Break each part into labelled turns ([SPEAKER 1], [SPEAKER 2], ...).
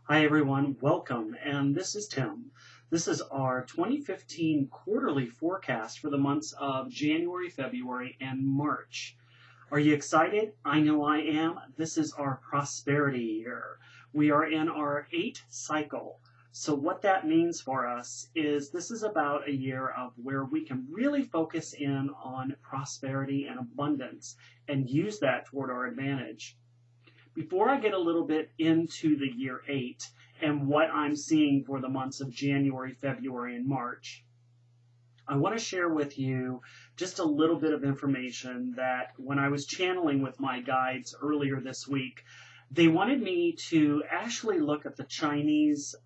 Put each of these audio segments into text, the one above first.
[SPEAKER 1] Hi everyone, welcome, and this is Tim. This is our 2015 quarterly forecast for the months of January, February, and March. Are you excited? I know I am. This is our prosperity year. We are in our 8th cycle. So what that means for us is this is about a year of where we can really focus in on prosperity and abundance and use that toward our advantage. Before I get a little bit into the year 8 and what I'm seeing for the months of January, February, and March, I want to share with you just a little bit of information that when I was channeling with my guides earlier this week, they wanted me to actually look at the Chinese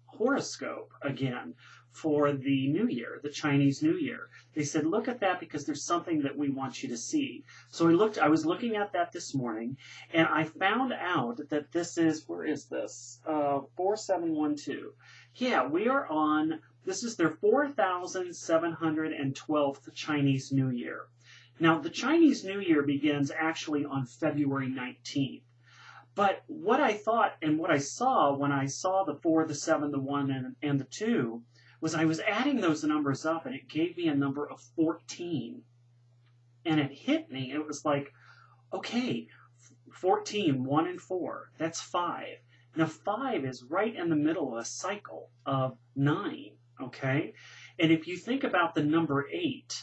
[SPEAKER 1] horoscope again for the New Year, the Chinese New Year. They said, look at that because there's something that we want you to see. So I was looking at that this morning, and I found out that this is, where is this? 4712. Yeah, we are on, this is their 4,712th Chinese New Year. Now, the Chinese New Year begins actually on February 19th. But what I thought and what I saw when I saw the 4, the 7, the 1, and the 2 was I was adding those numbers up and it gave me a number of 14. And it hit me. It was like, okay, 14, 1 and 4, that's 5. Now 5 is right in the middle of a cycle of 9, okay? And if you think about the number 8,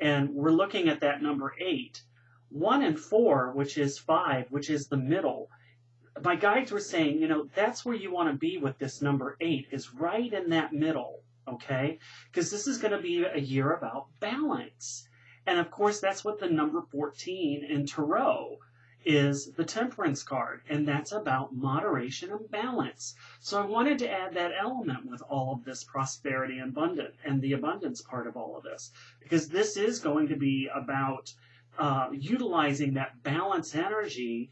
[SPEAKER 1] and we're looking at that number 8, 1 and 4, which is 5, which is the middle, my guides were saying, that's where you want to be with this number 8, is right in that middle, okay? Because this is going to be a year about balance. And of course, that's what the number 14 in Tarot is, the Temperance card, and that's about moderation and balance. So I wanted to add that element with all of this prosperity and the abundance part of all of this, because this is going to be about utilizing that balance energy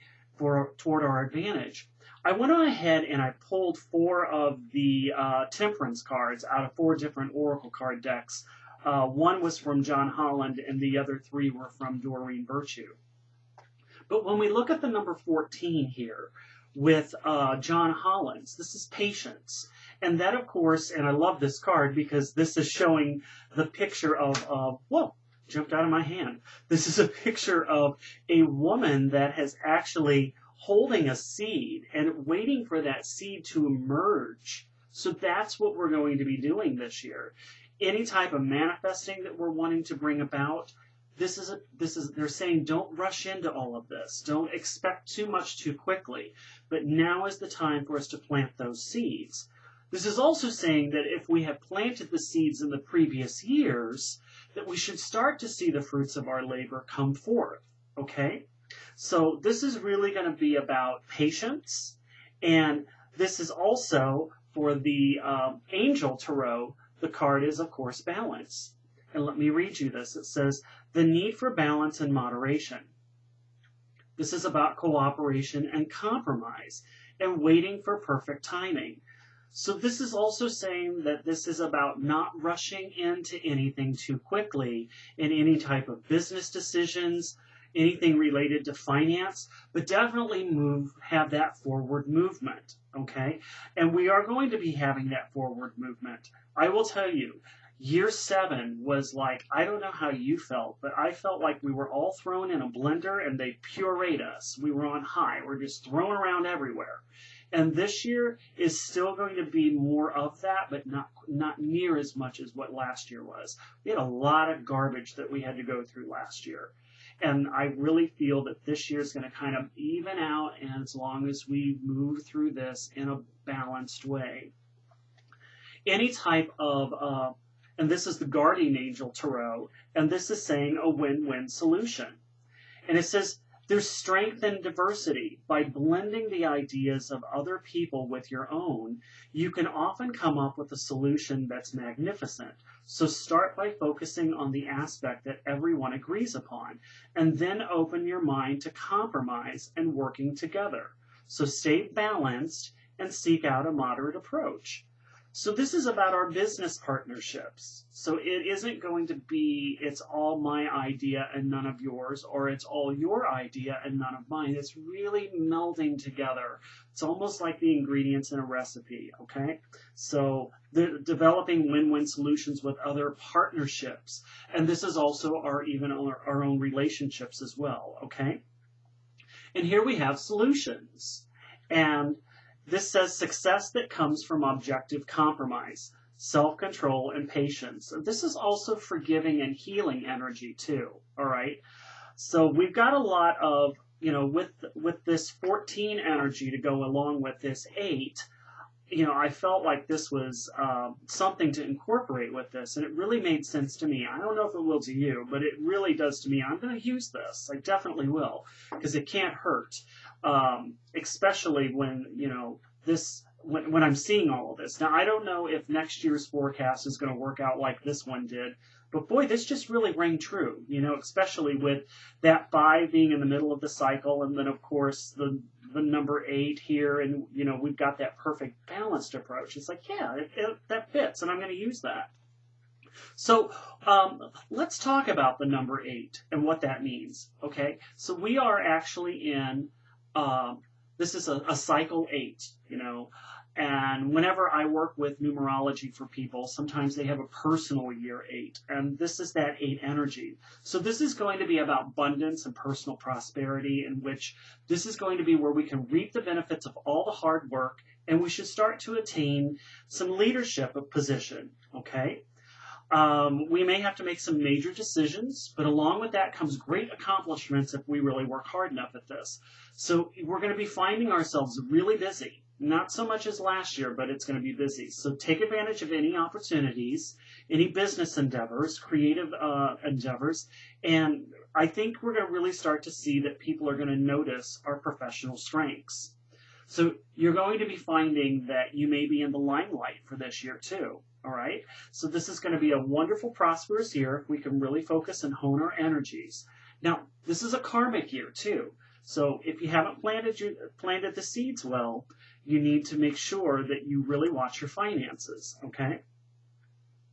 [SPEAKER 1] toward our advantage. I went on ahead and I pulled 4 of the Temperance cards out of 4 different Oracle card decks. One was from John Holland and the other 3 were from Doreen Virtue. But when we look at the number 14 here with John Holland's, this is patience. And that, of course, and I love this card because this is showing the picture of, whoa, jumped out of my hand. This is a picture of a woman that has actually holding a seed and waiting for that seed to emerge. So that's what we're going to be doing this year. Any type of manifesting that we're wanting to bring about, they're saying don't rush into all of this. Don't expect too much too quickly. But now is the time for us to plant those seeds. This is also saying that if we have planted the seeds in the previous years, that we should start to see the fruits of our labor come forth, okay? So this is really going to be about patience, and this is also for the Angel Tarot, the card is, of course, balance. And let me read you this. It says, the need for balance and moderation. This is about cooperation and compromise and waiting for perfect timing. So this is also saying that this is about not rushing into anything too quickly in any type of business decisions, anything related to finance, but definitely have that forward movement, okay? And we are going to be having that forward movement. I will tell you, year 7 was like, I don't know how you felt, but I felt like we were all thrown in a blender and they pureed us. We were on high. We're just thrown around everywhere. And this year is still going to be more of that, but not near as much as what last year was. We had a lot of garbage that we had to go through last year. And I really feel that this year is going to kind of even out, and as long as we move through this in a balanced way. Any type of, and this is the Guardian Angel Tarot, and this is saying a win-win solution. And it says, there's strength in diversity. By blending the ideas of other people with your own, you can often come up with a solution that's magnificent. So start by focusing on the aspect that everyone agrees upon, and then open your mind to compromise and working together. So stay balanced and seek out a moderate approach. So this is about our business partnerships. So it isn't going to be, it's all my idea and none of yours, or it's all your idea and none of mine. It's really melding together. It's almost like the ingredients in a recipe, okay? So developing win-win solutions with other partnerships. And this is also our own relationships as well, okay? And here we have solutions. And this says success that comes from objective compromise, self-control, and patience. This is also forgiving and healing energy too, all right? So we've got a lot of, with this 14 energy to go along with this 8, I felt like this was something to incorporate with this, and it really made sense to me. I don't know if it will to you, but it really does to me. I'm going to use this. I definitely will, because it can't hurt, especially when, when I'm seeing all of this. Now, I don't know if next year's forecast is going to work out like this one did, but boy, this just really rang true, especially with that 5 being in the middle of the cycle, and then, of course, the number 8 here, and we've got that perfect balanced approach. It's like, yeah, that fits, and I'm going to use that. So let's talk about the number 8 and what that means. Okay, so we are actually in this is a cycle 8, and whenever I work with numerology for people, sometimes they have a personal year 8, and this is that 8 energy. So this is going to be about abundance and personal prosperity, in which this is going to be where we can reap the benefits of all the hard work, and we should start to attain some leadership of position, okay? We may have to make some major decisions, but along with that comes great accomplishments if we really work hard enough at this. So we're going to be finding ourselves really busy. Not so much as last year, but it's going to be busy. So take advantage of any opportunities, any business endeavors, creative endeavors, and I think we're going to really start to see that people are going to notice our professional strengths. So you're going to be finding that you may be in the limelight for this year too. All right. So this is going to be a wonderful, prosperous year if we can really focus and hone our energies. Now, this is a karmic year too. So if you haven't planted the seeds well, you need to make sure that you really watch your finances. Okay.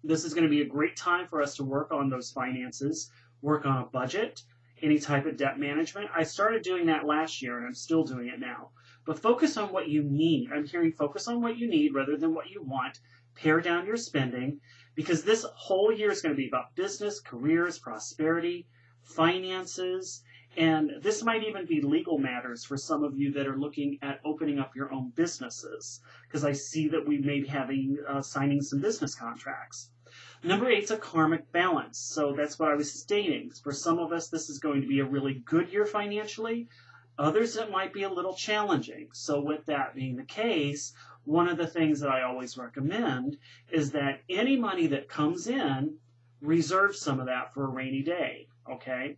[SPEAKER 1] This is going to be a great time for us to work on those finances, work on a budget, any type of debt management. I started doing that last year, and I'm still doing it now. But focus on what you need. I'm hearing focus on what you need rather than what you want. Pare down your spending, because this whole year is going to be about business, careers, prosperity, finances, and this might even be legal matters for some of you that are looking at opening up your own businesses, because I see that we may be having signing some business contracts. Number 8 is a karmic balance, so that's what I was stating. For some of us, this is going to be a really good year financially. Others, it might be a little challenging. So with that being the case, one of the things that I always recommend is that any money that comes in, reserve some of that for a rainy day, okay?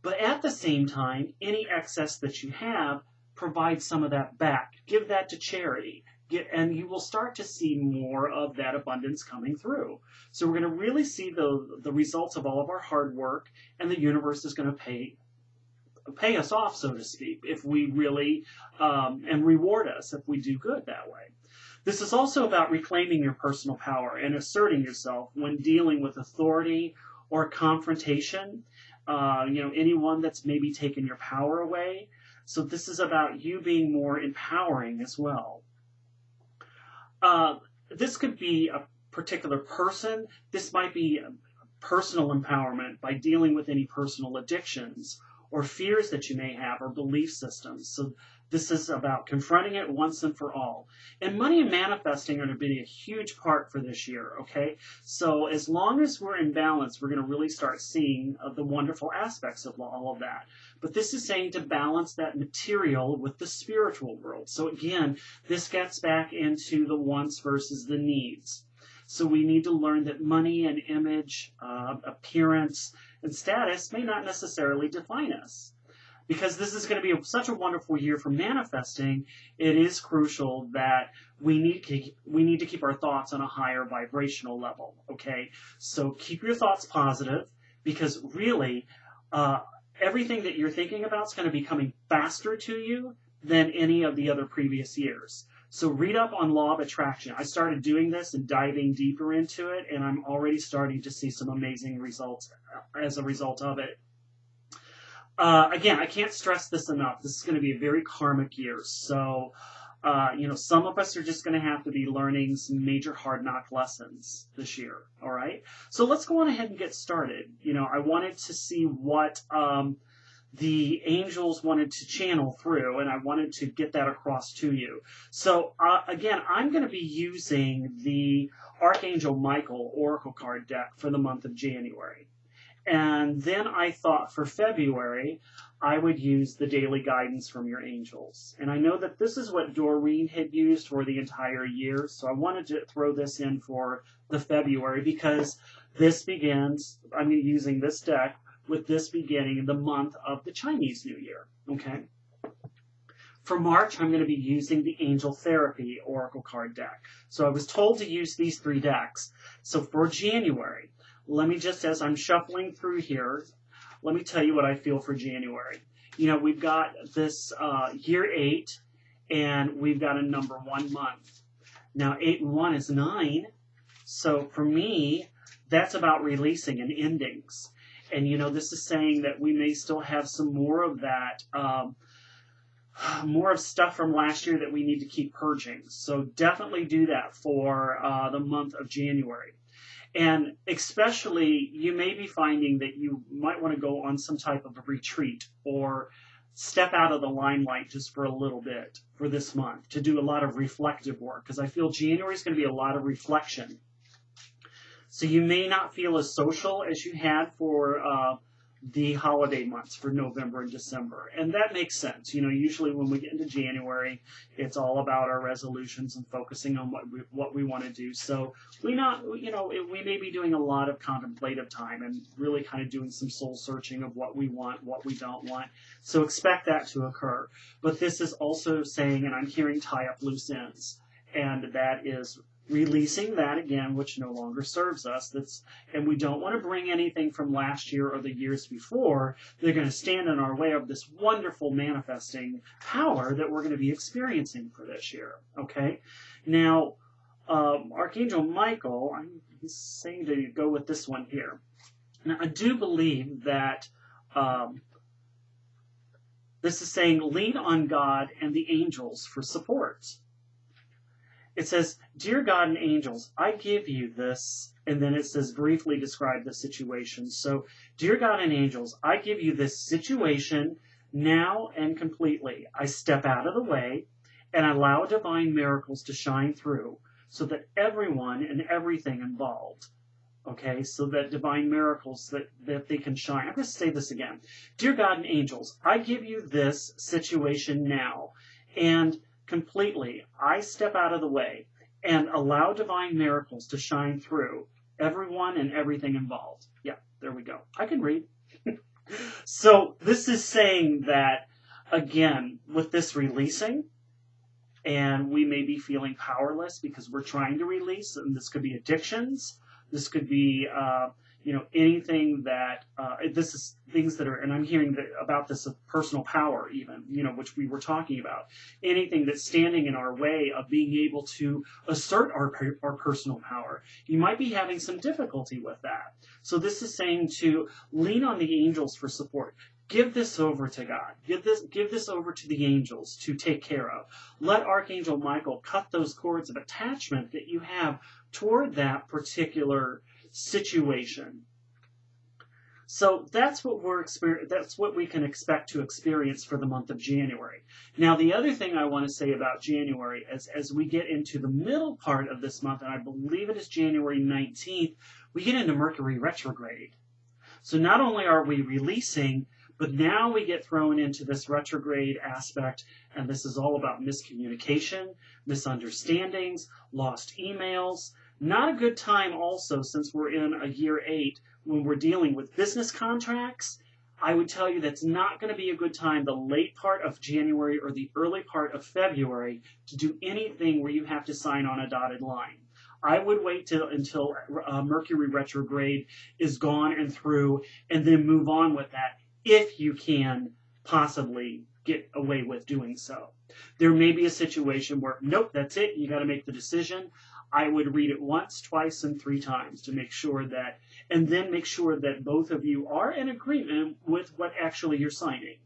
[SPEAKER 1] But at the same time, any excess that you have, provide some of that back. Give that to charity. And you will start to see more of that abundance coming through. So we're going to really see the results of all of our hard work, and the universe is going to pay us off, so to speak, if we really, and reward us if we do good that way. This is also about reclaiming your personal power and asserting yourself when dealing with authority or confrontation, anyone that's maybe taken your power away. So this is about you being more empowering as well. This could be a particular person. This might be personal empowerment by dealing with any personal addictions or fears that you may have, or belief systems. So this is about confronting it once and for all. And money and manifesting are going to be a huge part for this year, okay? So as long as we're in balance, we're going to really start seeing the wonderful aspects of all of that. But this is saying to balance that material with the spiritual world. So again, this gets back into the wants versus the needs. So we need to learn that money and image, appearance, and status may not necessarily define us. Because this is going to be such a wonderful year for manifesting, it is crucial that we need to keep our thoughts on a higher vibrational level, okay? So keep your thoughts positive, because really, everything that you're thinking about is going to be coming faster to you than any of the other previous years. So read up on law of attraction. I started doing this and diving deeper into it, and I'm already starting to see some amazing results as a result of it. Again, I can't stress this enough. This is going to be a very karmic year. So, some of us are just going to have to be learning some major hard knock lessons this year. All right. So let's go on ahead and get started. I wanted to see what the angels wanted to channel through, and I wanted to get that across to you. So, again, I'm going to be using the Archangel Michael Oracle card deck for the month of January. And then I thought for February, I would use the daily guidance from your angels. And I know that this is what Doreen had used for the entire year, so I wanted to throw this in for the February because this begins, I'm using this deck with this beginning the month of the Chinese New Year, okay? For March, I'm going to be using the Angel Therapy Oracle card deck. So I was told to use these 3 decks. So for January, let me just, as I'm shuffling through here, let me tell you what I feel for January. We've got this year 8, and we've got a number 1 month. Now, 8 and 1 is 9. So for me, that's about releasing and endings. And, this is saying that we may still have some more of that, more of stuff from last year that we need to keep purging. So definitely do that for the month of January. And especially, you may be finding that you might want to go on some type of a retreat or step out of the limelight just for a little bit for this month to do a lot of reflective work, because I feel January is going to be a lot of reflection. So you may not feel as social as you had for the holiday months for November and December. And that makes sense. Usually when we get into January, it's all about our resolutions and focusing on what we want to do. So we may be doing a lot of contemplative time and really kind of doing some soul searching of what we want, what we don't want. So expect that to occur. But this is also saying, and I'm hearing tie up loose ends, and that is releasing that again, which no longer serves us. And we don't want to bring anything from last year or the years before. They're going to stand in our way of this wonderful manifesting power that we're going to be experiencing for this year. Okay. Now, Archangel Michael, he's saying to go with this one here. Now, I do believe that this is saying lean on God and the angels for support. It says, "Dear God and angels, I give you this," and then it says, briefly describe the situation. So, "Dear God and angels, I give you this situation now and completely. I step out of the way and allow divine miracles to shine through so that everyone and everything involved," okay, so that divine miracles, that they can shine. I'm going to say this again. "Dear God and angels, I give you this situation now and completely, I step out of the way and allow divine miracles to shine through everyone and everything involved." Yeah, there we go. I can read. So this is saying that, again, with this releasing, and we may be feeling powerless because we're trying to release, and this could be addictions. This could be, anything that, this is things that are, and I'm hearing about this of personal power even, which we were talking about. Anything that's standing in our way of being able to assert our personal power. You might be having some difficulty with that. So this is saying to lean on the angels for support. Give this over to God. Give this over to the angels to take care of. Let Archangel Michael cut those cords of attachment that you have toward that particular situation. So that's what that's what we can expect to experience for the month of January. Now, the other thing I want to say about January is as we get into the middle part of this month, and I believe it is January 19th, we get into Mercury retrograde. So not only are we releasing, but now we get thrown into this retrograde aspect, and this is all about miscommunication, misunderstandings, lost emails. Not a good time also, since we're in a year 8, when we're dealing with business contracts. I would tell you that's not going to be a good time, the late part of January or the early part of February, to do anything where you have to sign on a dotted line. I would wait until Mercury retrograde is gone and through, and then move on with that if you can possibly get away with doing so. There may be a situation where, nope, that's it, you got to make the decision. I would read it once, twice, and 3 times to make sure that, and then make sure that both of you are in agreement with what actually you're signing.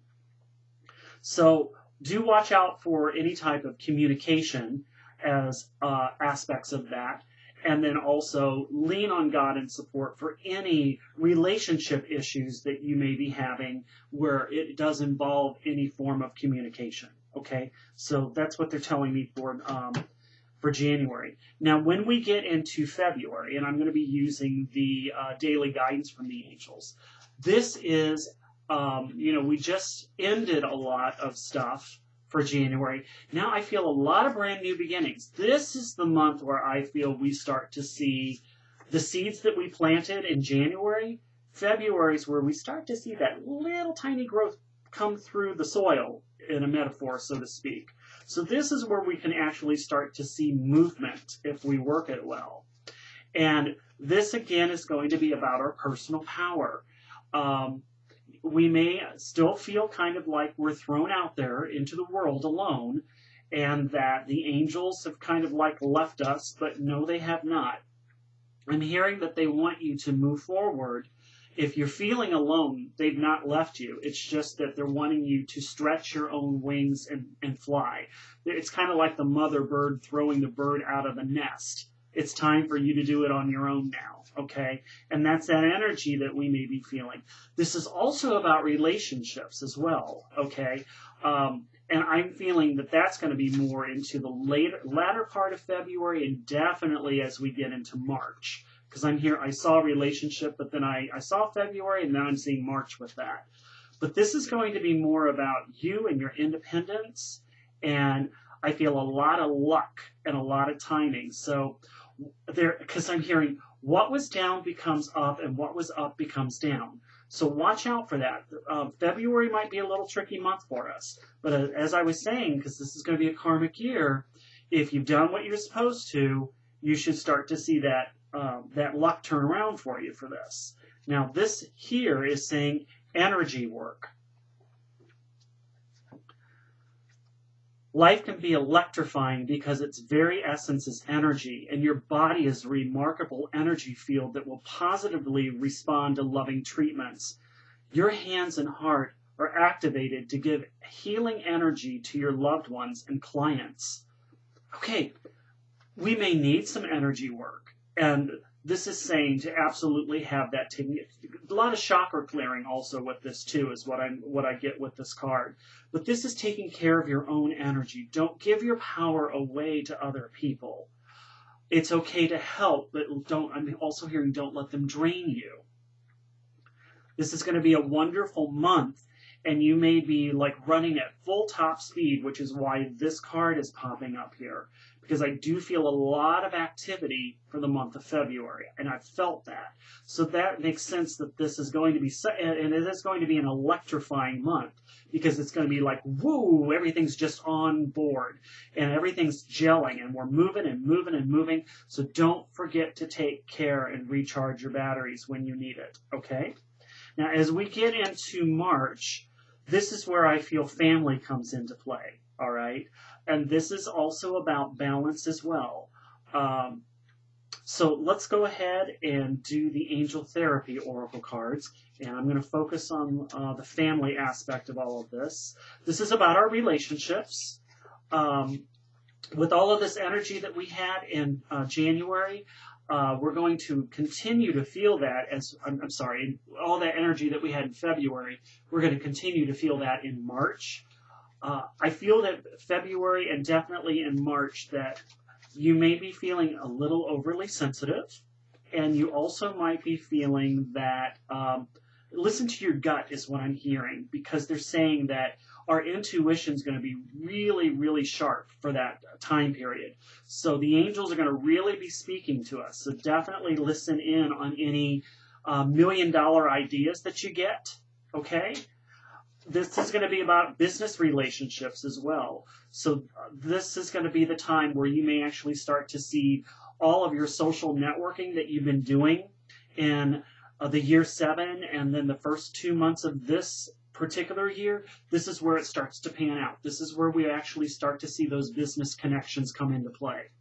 [SPEAKER 1] So do watch out for any type of communication as aspects of that. And then also lean on God and support for any relationship issues that you may be having where it does involve any form of communication. Okay, so that's what they're telling me for January. Now, when we get into February, and I'm going to be using the daily guidance from the angels, this is, we just ended a lot of stuff for January. Now I feel a lot of brand new beginnings. This is the month where I feel we start to see the seeds that we planted in January. February is where we start to see that little tiny growth come through the soil, in a metaphor, so to speak. So this is where we can actually start to see movement if we work it well. And this again is going to be about our personal power. We may still feel kind of like we're thrown out there into the world alone, and that the angels have kind of like left us, but no, they have not. I'm hearing that they want you to move forward. If you're feeling alone, they've not left you. It's just that they're wanting you to stretch your own wings and fly. It's kind of like the mother bird throwing the bird out of the nest. It's time for you to do it on your own now, okay? And that's that energy that we may be feeling. This is also about relationships as well, okay? And I'm feeling that that's going to be more into the latter part of February and definitely as we get into March. Because I'm here, I saw relationship, but then I saw February, and now I'm seeing March with that. But this is going to be more about you and your independence, and I feel a lot of luck and a lot of timing. So because I'm hearing what was down becomes up and what was up becomes down. So watch out for that. February might be a little tricky month for us. But as I was saying, because this is going to be a karmic year, if you've done what you're supposed to, you should start to see that luck turn around for you for this. Now this here is saying energy work. Life can be electrifying because its very essence is energy, and your body is a remarkable energy field that will positively respond to loving treatments. Your hands and heart are activated to give healing energy to your loved ones and clients. Okay, we may need some energy work, and this is saying to absolutely have that taken. A lot of chakra clearing also with this too is what I get with this card. But this is taking care of your own energy. Don't give your power away to other people. It's okay to help, but I'm also hearing don't let them drain you. This is going to be a wonderful month, and you may be like running at full top speed, which is why this card is popping up here. Because I do feel a lot of activity for the month of February, and I've felt that. So that makes sense that this is going to be, and it is going to be an electrifying month, because it's going to be like, woo, everything's just on board, and everything's gelling, and we're moving and moving and moving. So don't forget to take care and recharge your batteries when you need it, okay? Now, as we get into March, this is where I feel family comes into play, all right? And this is also about balance as well. So let's go ahead and do the Angel Therapy Oracle cards. And I'm going to focus on the family aspect of all of this. This is about our relationships. With all of this energy that we had in January, we're going to continue to feel that all that energy that we had in February, we're going to continue to feel that in March. I feel that February and definitely in March that you may be feeling a little overly sensitive, and you also might be feeling that, listen to your gut is what I'm hearing, because they're saying that our intuition is going to be really, really sharp for that time period. So the angels are going to really be speaking to us. So definitely listen in on any $1 million ideas that you get, okay? This is going to be about business relationships as well. So this is going to be the time where you may actually start to see all of your social networking that you've been doing in the year 7 and then the first 2 months of this particular year, this is where it starts to pan out. This is where we actually start to see those business connections come into play.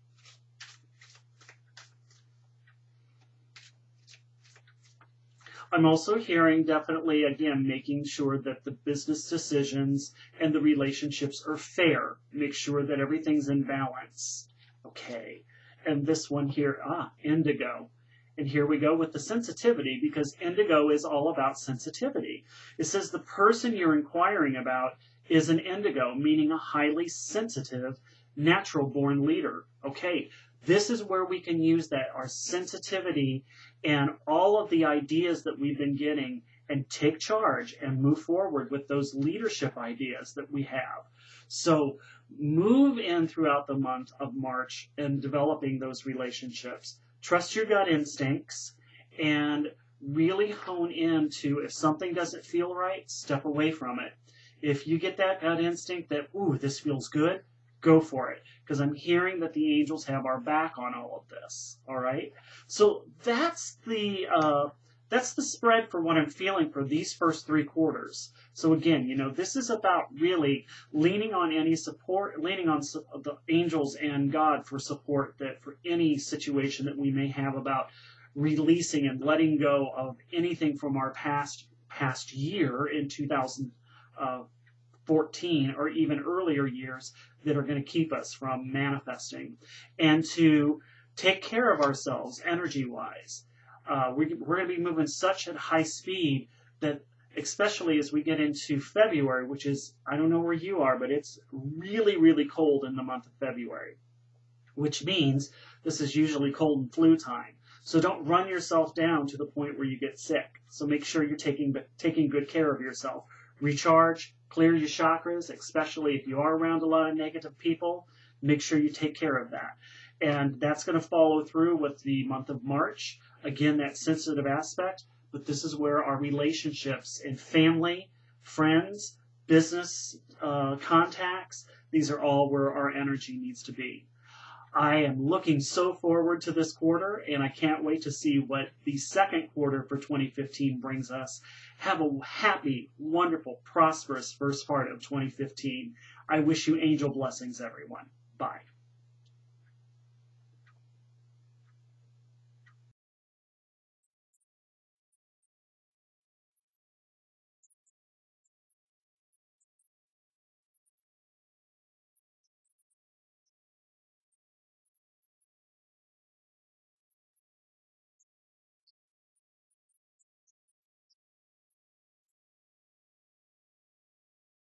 [SPEAKER 1] I'm also hearing definitely, again, making sure that the business decisions and the relationships are fair. Make sure that everything's in balance. Okay. And this one here, indigo. And here we go with the sensitivity, because indigo is all about sensitivity. It says the person you're inquiring about is an indigo, meaning a highly sensitive, natural-born leader. Okay. This is where we can use that, our sensitivity and all of the ideas that we've been getting, and take charge and move forward with those leadership ideas that we have. So move in throughout the month of March and developing those relationships. Trust your gut instincts and really hone into, if something doesn't feel right, step away from it. If you get that gut instinct that, ooh, this feels good, go for it, because I'm hearing that the angels have our back on all of this. All right, so that's the spread for what I'm feeling for these first 3 quarters. So again, this is about really leaning on any support, leaning on the angels and God for support, that for any situation that we may have about releasing and letting go of anything from our past year in 2014 or even earlier years that are going to keep us from manifesting, and to take care of ourselves energy-wise. We're going to be moving such at high speed that, especially as we get into February, which is, I don't know where you are, but it's really, really cold in the month of February, which means this is usually cold and flu time. So don't run yourself down to the point where you get sick. So make sure you're taking good care of yourself. Recharge, clear your chakras, especially if you are around a lot of negative people. Make sure you take care of that. And that's going to follow through with the month of March. Again, that sensitive aspect, but this is where our relationships and family, friends, business contacts, these are all where our energy needs to be. I am looking so forward to this quarter, and I can't wait to see what the second quarter for 2015 brings us. Have a happy, wonderful, prosperous first part of 2015. I wish you angel blessings, everyone. Bye.